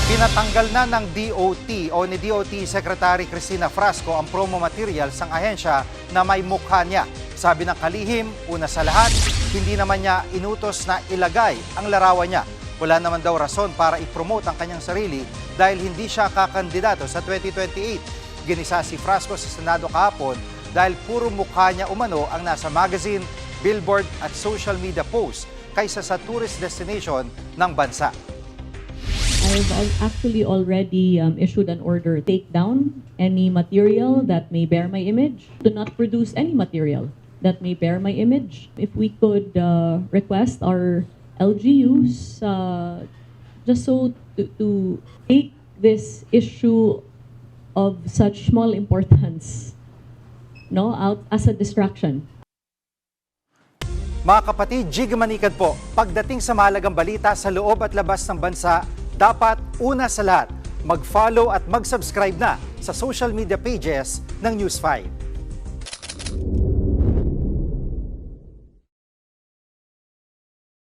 Pinatanggal na ng DOT o ni DOT Secretary Cristina Frasco ang promo material ng ahensya na may mukha niya. Sabi ng kalihim, una sa lahat, hindi naman niya inutos na ilagay ang larawan niya. Wala naman daw rason para i-promote ang kanyang sarili dahil hindi siya kakandidato sa 2028. Ginisa si Frasco sa Senado kahapon dahil puro mukha niya umano ang nasa magazine, billboard at social media post kaysa sa tourist destination ng bansa. I've actually already issued an order to take down any material that may bear my image, to not produce any material that may bear my image. If we could request our LGUs just so to take this issue of such small importance out as a distraction. Mga kapatid, Jig Manikad po, pagdating sa mahalagang balita sa loob at labas ng bansa, dapat una sa lahat, mag-follow at mag-subscribe na sa social media pages ng News 5.